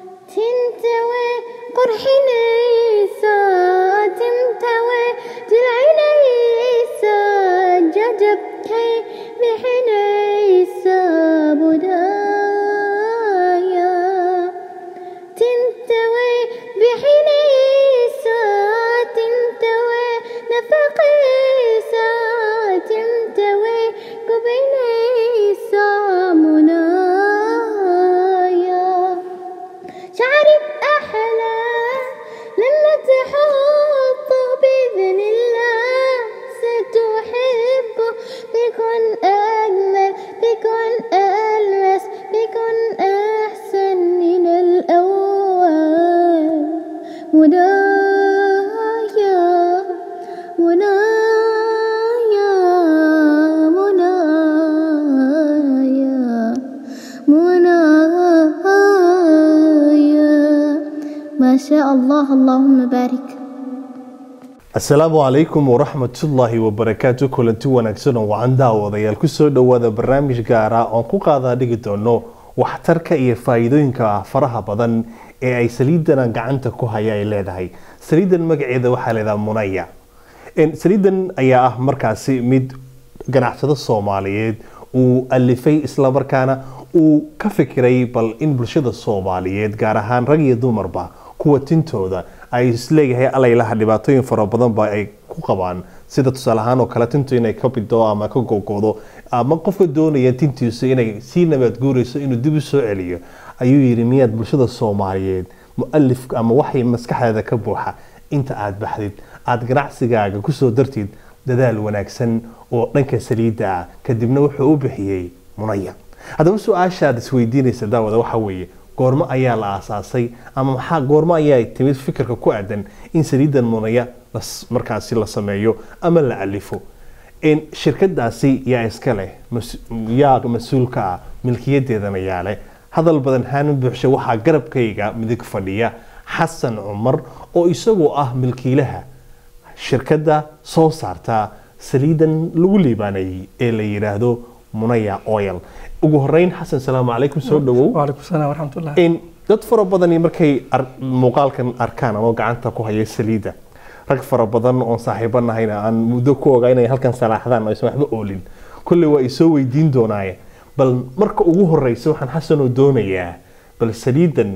تنتوي قرحنيسا تنتوي جلعنيسا ججبتي بحنيسا بدايا تنتوي بحنيسا تنتوي نفقيسا تنتوي قبينيسا منايا شعري أحلى لما تحطه بإذن الله ستحبه بيكون أجمل بيكون ألمس بيكون أحسن من الأول منايا منايا منايا منايا ما شاء الله اللهم بارك. السلام عليكم ورحمة الله وبركاته. كلنتي wanaagsan oo waan daawadayaal ku soo dhawaada barnaamij gaar ah oo ku qaada dhigi doono waxtarka iyo faa'iidooyinka faraha badan ee ay saliidan gacanta ku hayay leedahay. Saliidan magaceeda waxa leedahay Munaya. Saliidan ayaa ah markaasi mid ganacsada Soomaaliyeed uu alifay isla markaana uu ka fikiray bal in bulshada Soomaaliyeed gaar ahaan rag iyo dumarba kuwa tintooda ay isleeyahay alaylaha dhibaatooyin fara badan ba ay ku qabaan sida tusaale ahaan oo kala tinto inay ka bido ama ka gogodo ama qofka doonaya tintiisa inay si nabad guurayso inuu dib u soo celiyo ayuu yiri miyad bulshada Soomaaliyeed muallif ama waxay maskaxda ka buuxa inta aad baxdid aad ganacsigaaga ku soo dartid dadaal wanaagsan oo dhanka saliida kadibna wuxuu u bixiyay Munaya. هذا سؤال isweydiinaysa daawada waxa weeye goorma ayaa la aasaasay ama maxaa goorma ayaa timid fikirka ku aadan in saliidan Munaya markaasi la sameeyo ama la alifo in shirkadaasi yaa iska leh yaa mas'uulka milkiyadeedana yaa leh hadal badan haan buuxshay waxa garabkayga midig fadhiya Xasan Umar oo isagu ah milkiilaha shirkada soo saarta saliidan lagu liibaanay ee la yiraahdo Munaya Oil. ugu horeyn Xasan salaamu calaykum soo dhawow. Wa alaykum salaam wa rahmatullah. in dad fara badan markay muuqaalkan arkaan ama gacanta ku hayay saliida rag fara badan oo saaxiibanahayna aan muddo ku ogaa inay halkan salaaxdaan oo waxba oolin kulli waa isoo weydiin doonaaye bal marka ugu horeyso waxaan Xasan oo doonayaa bal saliidan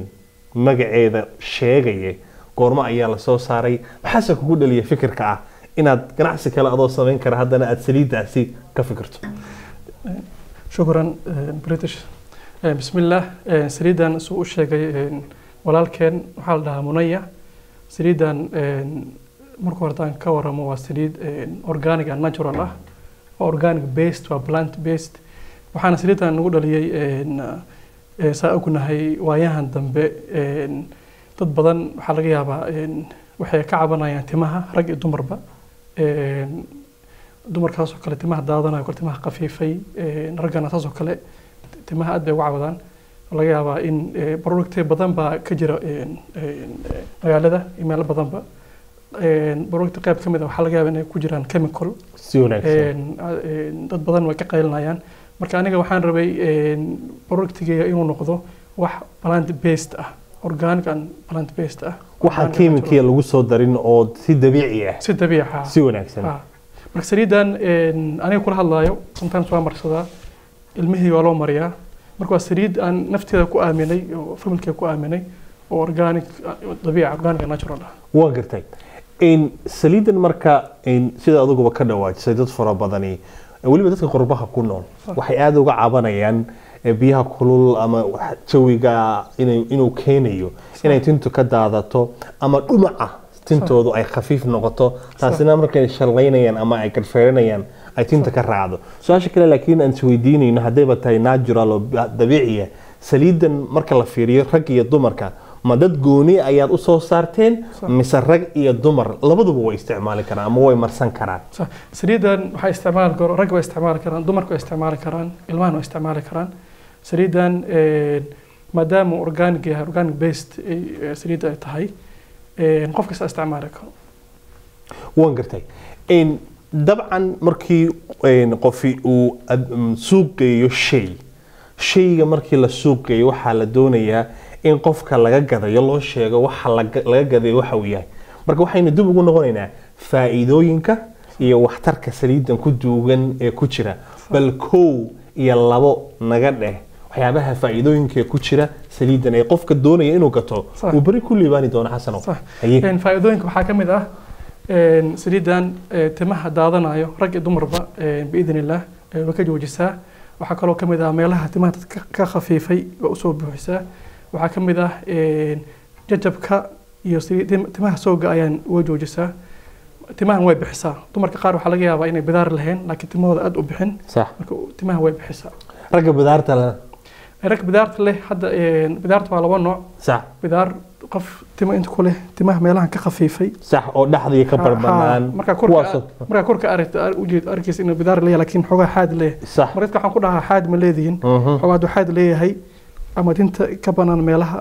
magaceeda sheegay goorma ayaa la soo saaray maxaa kugu dhaliyay fikirka ah inaad ganacsi kale adoo sameyn kara haddana aad saliidaasi ka fikirto. شكرا بريتش بسم الله سريدان سوء الشيء ولكن حال ده منية سريدان مركورتان كورا مو سريد أورجانيك ناتشورال أورجانيك بيست وبلانت بيست وحنا سريدان نقول لي سأكون هاي وياهن دم تطبضن حلقيها با وحيا كعبنا يعني تمها رجع دمربا dumar kaas oo kale timaha daadana oo timaha qafiifay ragana taas oo kale timaha aad bay uga caawdaan laga yaabaa in producte badan ba ka jira magaalada email badan ba producte qayb kamid ah waxa laga yaabaa inay ku jiraan chemical si wanaagsan dad badan way ka qaylinayaan marka aniga waxaan rabay productiga inuu noqdo wax plant based ah organic and plant based ah waxa chemical lagu soo darin oo si dabiici ah si wanaagsan marka saliidan aniga kula hadlayo sometimes waa marsadaa ilmihii waa loo mariyaa marka waa saliid aan nafteeda ku aaminay oo familkeeda ku aaminay oo organic dabiici organic natural ah waa gartay in saliidan marka in sida aduguba ka dhawaajisay dad fara badani waliba dadka qurbaha ku nool waxay aad uga cabanayaan biyaha kulul ama jawiga inuu keenayo inay tintu ka daadato ama dhumaca tintoodu ay khafiif noqoto taasina markay shalaynayaan ama ay karfeeynayaan ay tinta ka raacdo su'aasha kale laakiin aan isweydiinayno hadayba tahay natural oo dabiici ah saliidan marka la fiiriyo rag iyo dumarka ma dad gooni ayaad u soo saarteen mise rag iyo dumar labaduba way isticmaali karaan ama way marsan karaan saliidan waxa isticmaal karo rag way isticmaali karaan dumarku way isticmaali karaan ilmahan way isticmaali karaan saliidan maadaama organic based saliid ay tahay qof kasta isticmaali karo waan gartay in dabcan markii qofi uu suuq geeyo shayga markii la suuq geeyo waxa la doonayaa in qofka laga gadayo loo sheego waxa laga gaday waxa uu yahay marka waxaynu dib ugu noqonaynaa faa'iidooyinka iyo waxtarka saliidan ku duugan ee ku jira bal kow iyo labo naga dheh waxyaabaha faa'iidooyinka ku jira saliidan ee qofka doonaya inuu gato uu bari ku liibaani doono xasano faa'iidooyinka waxaa ka mid ah saliidan timaha daadanayo rag iyo dumarba biidnillah way ka joojisaa waxaa kaloo ka mid ah meelaha timaha ka khafiifay oo usoo buuxisaa waxaa ka mid ah jajabka iyo timaha sooga ayaan uga joojisaa timahan way bixisaa dumarka qaar waxaa laga yaabaa inay bidaar lahayn laakiin timahooda aad u bixin marka timaha way bixisaa ragga bidaarta leh rag bidaarta leh hadda bidaarta waa laba nooc sax bidaar qof timo inta ku leh timaha meelahan ka khafiifay sax oo dhaxdii ka barbanaan marka korka aragta arkiis inuu bidaar leeyahay laakiin xogaa xaad leeyahay marka waxaan ku dhahaa xaad ma leediin xogaa xaad leeyahay ama dinta ka banaan meelaha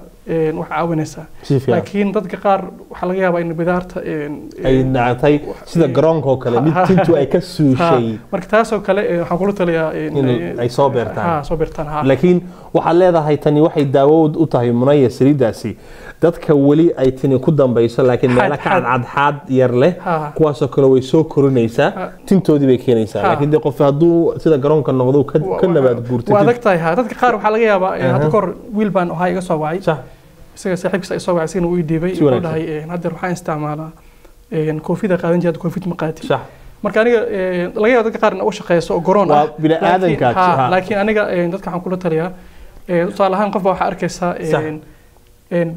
wax caawinaysa laakiin dadka qaar waxaa laga yaabaa in bidaarta ay nacatay sida garoonka oo kale mid tintu ay ka suushay marka taas oo kale waxaan kula taliyaa ay soo beertaan laakiin waxaad leedahay tani waxay daawo u tahay munaya saliidaasi dadka weli ay tani ku dambayso laakiin meelo ka cadcad yar leh kuwaasoo kale way soo korinaysaa tintoodii bay keenaysaa laakiin de qof hadduu sida garoonka noqdo ka nabaad guurtay waa adag tahay dadka qaar waxaa laga yaabaa hadda kor wiil baan waxaa iga soo wacay isaga saaxiibkiisa ay soo wacay isagana uu ii dhiibay wuxuu dhahay hadda waxaan isticmaalaa koofida qaadan jiray koofid ma qaati marka aniga laga yaabo dadka qaar in u shaqeyso oo garoon ah laakiin aniga dadka waxaan kula taliyaa tusaale ahaan qof baa waxaa arkaysaa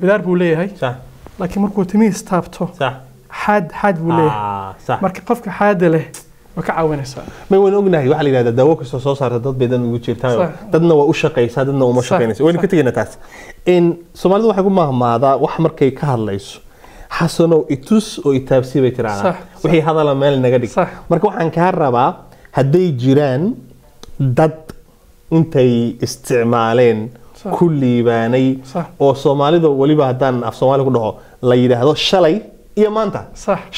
bidaar buu leeyahay laakiin markuu timihiis taabto xaad buu leeyahay marka qofka xaada leh waa ka caawinaysaa ma waan ognahay waxa la yiraahdaa daawo kasta soo saarta dad badan ugu jirtaa dadna waa u shaqeysaa dadna uma shaqeynayso wayna ka tagayna taas in Soomaalidu waxay ku mahmaadaa wax markay ka hadlayso xasano itus oo itaabsi bay tiraahdaa wixii hadala meel naga dhig marka waxaan ka rabaa hadday jiraan dad intay isticmaaleen kulliibaanay oo Soomaalidu waliba hadaan af Soomaali ku dhaho la yiraahdo shalay iyo maanta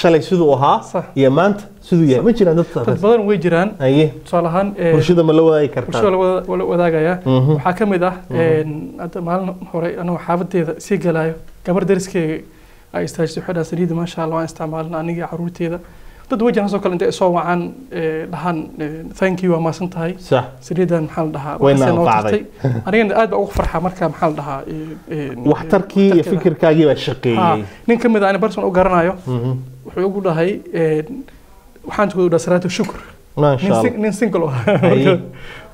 shalay sidoo ahaa iyo maanta sidoo yahay ma jiraan dad badan way jiraan tusaale ahaan bulshada ma la wadaagi kartaa bulshada la wadaagaya waxaa ka mid ah hadda maalin hore anoo xaafadeeda sii galaayo gabar dariskeyga ay istaajisay xidhaa saliida maasha Allah waan isticmaalna aniga caruurteeda dad wajan soo kale intay soo wacaan dhahan thank you waa maasan tahay saliidan maxaa la dhahaa wayna qaaday aniga aad baa ugu farxaa marka maxaa la dhahaa waxtarkii iyo fikirkaagii baa shaqeeyay nin ka mid ah person u garanayo wuxuu ugu dhahay waxaan ku dhahay salaatu shukr ما شاء الله nin single marka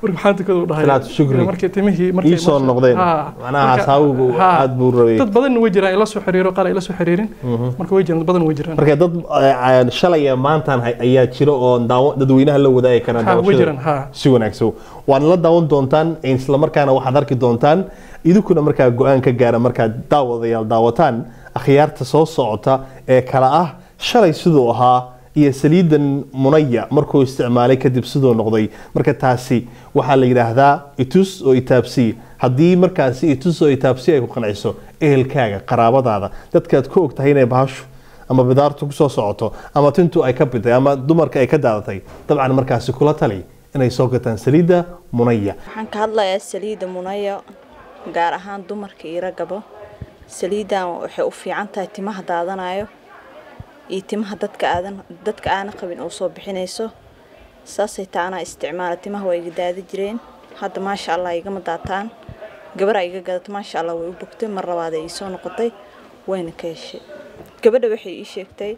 waxaan tukado dhahay salaatu shukri markii timihii markii soo noqdeen macnaha asaagu aad buu rabay dad badan way jiraan ila soo xiriiro qala ila soo xiriirin marka way jiraan dad badan way jiraan marka dad shalay maantan ayaa jiro oo dadweynaha la wadaay karaan daawashada si wanaagsan waan la daawan doontaan isla markaana waxaad arki doontaan idinkuna markaa go'aan ka gaara markaa daawadayaal daawataan akhyaarta soo socota ee kala ah shalay sidoo ahaa iyo saliidan munaya markuu isticmaalay kadib sidoo noqday marka taasi waxa la yiraahdaa itus oo itaabsi hadii markaasi itus oo itaabsi ay ku qanacso ehelkaaga qaraabadaada dadka aad ku ogtahay inay baasho ama bidaartu ku soo socoto ama tintu ay ka biday ama dumarka ay ka daadatay dabcan markaasi kula tali inay soo gataan saliida munaya waxaan ka hadlayaa saliida munaya gaar ahaan dumarka iyo ragaba saliidan waxay u fiican tahay timaha daadanayo iyo timaha dadka aan qabin oo soo bixinayso saasay taana isticmaal timaha way iga daadi jireen hadda ma sha Allah iga ma daataan gabar ay iga gadato ma sha Allah way u bogtay mar labaad ay soo noqotay wayna ka heshay gabadha waxay ii sheegtay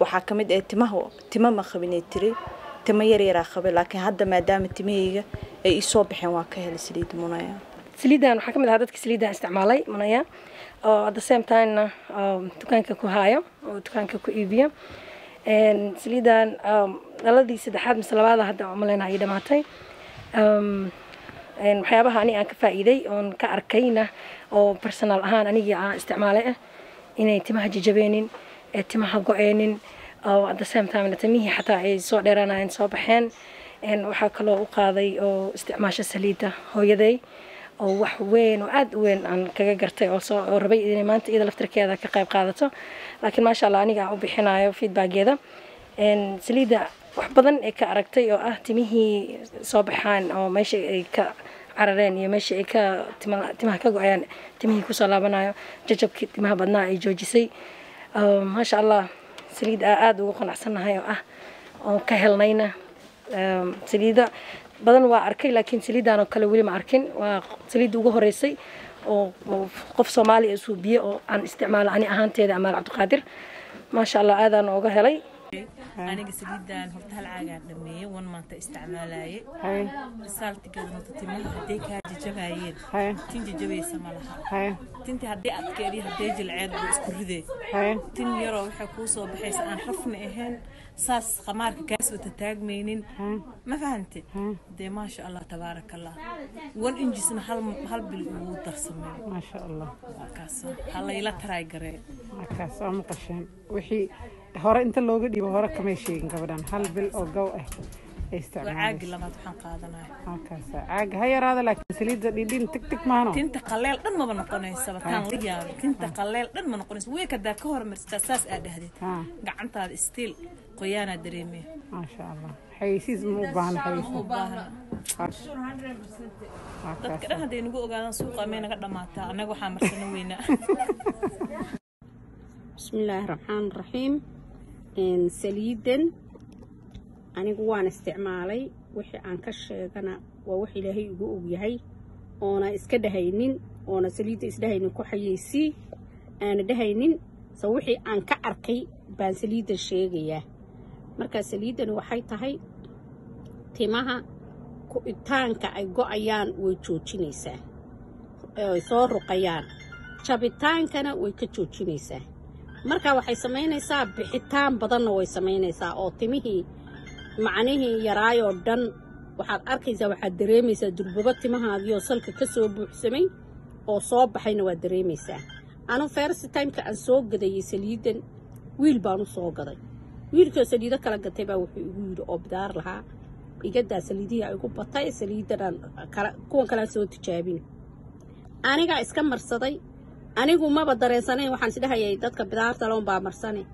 waxa kamid ah timaha ma qabinay tiri timo yar yar qabay laakiin hadda maadaama timahayga ay soo bixeen waa ka helay saliid munaya saliidan waxa kamid ah dadka saliidan isticmaalay munaya oo at the same time dukaanka ku haayo oo dukaanka ku iibiyo saliidan daladii saddexaad mise labaad hadda umaleena ay dhamaatay waxyaabaha aan ka faa'iiday oon ka arkayna oo personal ahaan aniga aan isticmaalay inay timaha jajabeenin timaha go'eenin oo at the same time timihii xataa ay soo dheeraanayeen soo baxeen waxaa kaloo u qaaday oo isticmaasha saliida hooyaday oo wax weyn oo aad weyn aan kaga gartay oo soo rabay inay maanta iyada laftirkeeda ka qayb qaadato laakiin ma sha Allah aniga u bixinayo feedback-geeda saliida wax badan ee ka aragtay oo ah timihii soo baxaan oo meesha ay ka carareen iyo meeshii ay ka timaha ka go-ayaan timihii kusoo laabanayo jajabkii timaha badnaa ay joojisay maasha allah saliid aad ugu qanacsanahay oo ah oo ka helnayna saliida badan waa arkay laakiin saliidaan oo kale weli ma arkin waa saliid ugu horeysay oo qof Soomaali ah suubiye oo aan isticmaalo ani ahaanteeda Amaal Cabdiqaadir maasha allah aadaan uga helay aniga saliidaan horta hal caagaan dhameeyay wan maanta isticmaalaaye saltigeeda horta timaha haday ka jajabayeen tin jajabaysa malaha tinti haday adkeedii haday jilceed buu isku ridee tin yaro waxa ku soo baxaysa aan rafna ahayn saas qamaarka kaas wata taagmeynin ma fahantay de maasha allah tabarakallah wan injisna hal bil uu darsamay maasha allah kaas hal ila try garee kaas ama qashan wixii hore inta looga dhibo hore kama sheegin gabadhan hal bil oo gow ah isticmaal caag lama waxaan qaadanahay kaas caag hayraada laakiin saliida dhidhin tik maano tinta qaleel dhan ma noqonaysa tan la yaab tinta qaleel dhan ma noqonaysa way ka daa ka hor marsta saas aad dhahdid gacantaada stiil qoyaana dareemay maasha allah xayisiis ma u baahan dadka dhan haday nagu ogaadaan suuqa ma naga dhamaata anaga waxa marsana weyna bismillaahir rahmaanir rahiim saliidan anigu waan isticmaalay wixii aan ka sheegana waa wax Ilaahay ugu og yahay oona iska dhahaynin oona saliida isdhahaynin ku xayeysii aan dhahaynin soo wixii aan ka arkay baan saliida sheegaya marka saliidan waxay tahay timaha ku itaanka ay go'ayaan way joojinaysaa ay soo ruqayaan jabitaankana way ka joojinaysaa marka waxay sameynaysaa bixitaan badanna way sameynaysaa oo timihii macnihii yaraayo dhan waxaad arkaysaa waxaad dareemaysaa durbaba timahaagii oo salka ka soo buuxsamay oo soo baxayna waa dareemaysaa anu first time-ka aan soo gadayay saliidan wiil baan u soo gaday wiilkii saliido kala gatay baa wuxuu igu yiri oo bidaar lahaa igadaa saliidii ay ugu batay saliidan kala kuwan kala soo tijaabin aniga iska marsaday anigu maba dareensanayn waxaan isdhahayay dadka bidaarta loon baa marsanay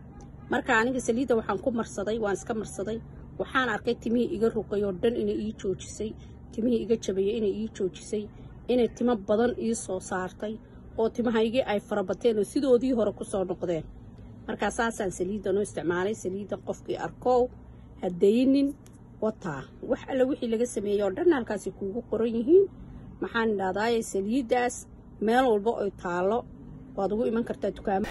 marka aniga saliida waxaan ku marsaday waan iska marsaday waxaan arkay timihii iga ruqayo dhan inay ii joojisay timihii iga jabay inay ii joojisay inay timo badan ii soo saartay oo timahaygii ay farabateen oo sidoodii hore ku soo noqdeen marka saasaan saliidan u isticmaalay saliidan qofkii arko hadaynin wata wax alla wixii laga sameeyo dhan halkaas kuugu qoran yihiin maxaan dhahday saliidaas meel walba oo taalo waad ugu iman kartaa dukaamo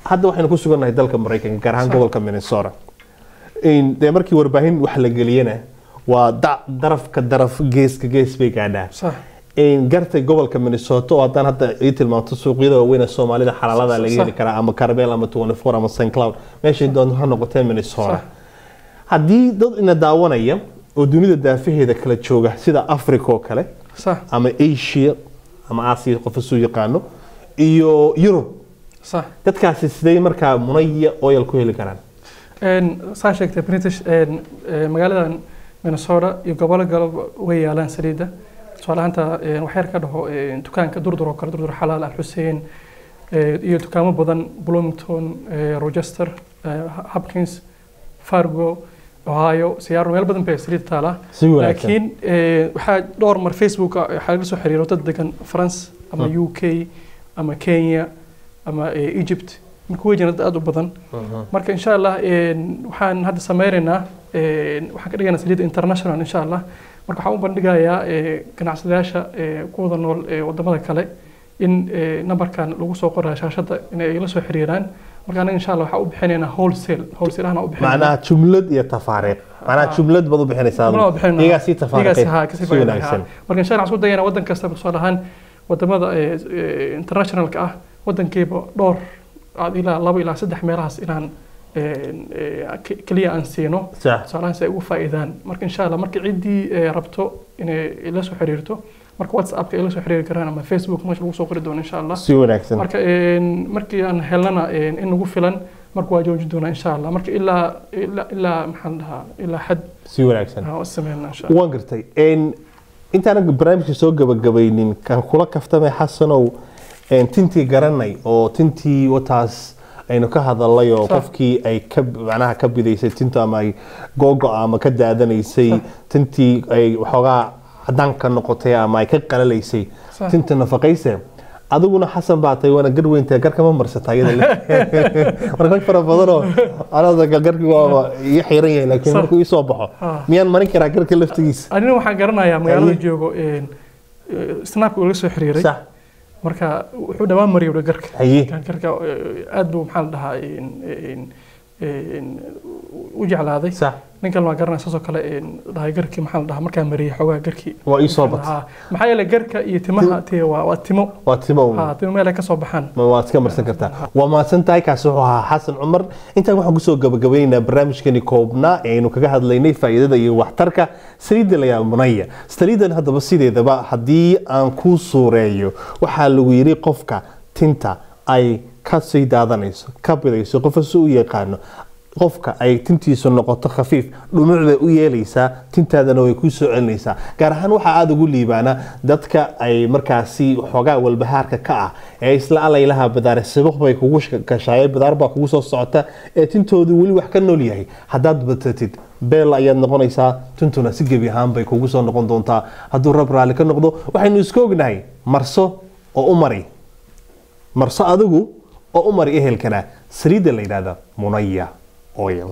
hadda waxaynu ku sugannahay dalka Mareykanka gaar ahaan gobolka Minnesota de markii warbaahin wax la geliyana waa daraf gees bay gaadhaan gartay gobolka Minnesota oo haddaan hadda ay tilmaanto suuqyada waaweyn Soomaalida xalaalada laga heli karaa ama Carmel ama 24 ama St. Cloud meesha doonto ha noqotee Minnesota haddii dad ina daawanaya oo dunida daafaheeda kala jooga sida Africa oo kale ama Asia ama Asia qof soo yaqaano iyo Europe dadkaasi sidee markaa munaya oil ku heli karaan saan sheegtay British magaaladan Minnesota iyo gobolka way yaalaan saliida su'aalaanta waxyar ka dhaho dukaanka durdur kala durdur xalaal Al-Hussein iyo dukaamo badan Bloomington Rochester Hopkins Fargo Ohio siyaaro meel badan bay saliid taala laakiin waxa dhowr mar Facebook waxa la soo xiriiro dad degan France ama UK ama Kenya ama Egypt markuu wajin aad u badan marka insha Allah waxaan hadda sameeynaa waxaan ka dhiganaa saliid international insha Allah marka waxaan u bandhigayaa ganacsadayaasha kuwada nool wadamada kale in numberkan lagu soo qoraa shaashada inay la soo xiriiraan marka anaga insha Allah waxa u bixinaynaa wholesale ahna u bixinaynaa macnaha jumlad iyo tafaariiq macnaha jumlad bad u bixinaysaa iyaga si tafaariiq marka insha Allah isku dayana wadan kasta soo lahaan wadamada internationalka ah wadankeeba dhowr ilaa 2 ilaa 3 meelahaas inaan kaliya aan siino salaam si ay ugu faa'iidaan marka insha Allah markii cidii rabto inay la soo xiriirto marka WhatsApp-ka ay la soo xiriiri karaan ama Facebook ma lagu soo qori doono insha Allah si wanaagsan marka markii aan helnana in ugu filan marka waa joojin doona insha Allah marka ilaa maxaan dhahaa ilaa xad si wanaagsan oo sameeyna insha Allah waan gartay intaan barnaamijka soo gabagabaynin kan kula kaftamay Xasanow tintii garanay oo tintii wataas aynu ka hadalay oo qofkii ay ka macnaha ka bidaysay tinta ama ay googo ama ka daadanaysay tintii ay waxoogaa cadaanka noqotay ama ay ka qalalaysay tinta nafaqayse adiguna xasan baatay wana garweynta garka ma marsata iyada marka fara badan oo anada garka waa iyo xiran yahay laakiin markuu ii soo baxo miyaan marin karaa garka laftigiisa anina waxaan garanayaa magaalada joogo snapka uu la soo xiriiray marka wuxuu dhawaan mariyay garka garka aad buu maxaa la dhahaa u jeclaaday ninkan ma garanaysa soo kale dhahay garki maxaa la dhahaa markaa mariyay xogaa garki waa ii soo batay maxaa yeelay garka iyo timaha waa timo timo meel ay ka soo baxaan ma waad ka marsan kartaa waa maasantahay kaas wuxuu ahaa xasan cumar intaan waxaan kusoo gabagabaynaynaa barnaamijkani koobnaa aynu kaga hadlaynay faa'iidada iyo waxtarka saliidda la yidhaahdo munaya saliiddan haddaba sideedaba haddii aan ku suureeyo waxaa lagu yidhi qofka tinta ay ka sii daadanayso ka bidayso qofka si u yaqaano qofka ay tintiisu noqoto khafiif dhumucda u yeelaysaa tintaadana way ku soo celinaysaa gaar ahaan waxa aad ugu liibaana dadka ay markaasi xogaa walbahaarka ka ah ee isla alaylaha bidaar sabab bay kugu gashaayay bidaar baa kugu soo socota ee tintoodu weli wax ka nool yahay haddaad batatid beel ayaad noqonaysaa tintuna si gebi ahaan bay kugu soo noqon doontaa hadduu rab raali ka noqdo waxaynu isku ognahay marso oo u mari marso adigu oo u mari ehelkana saliidda la yidhaahda munaya oil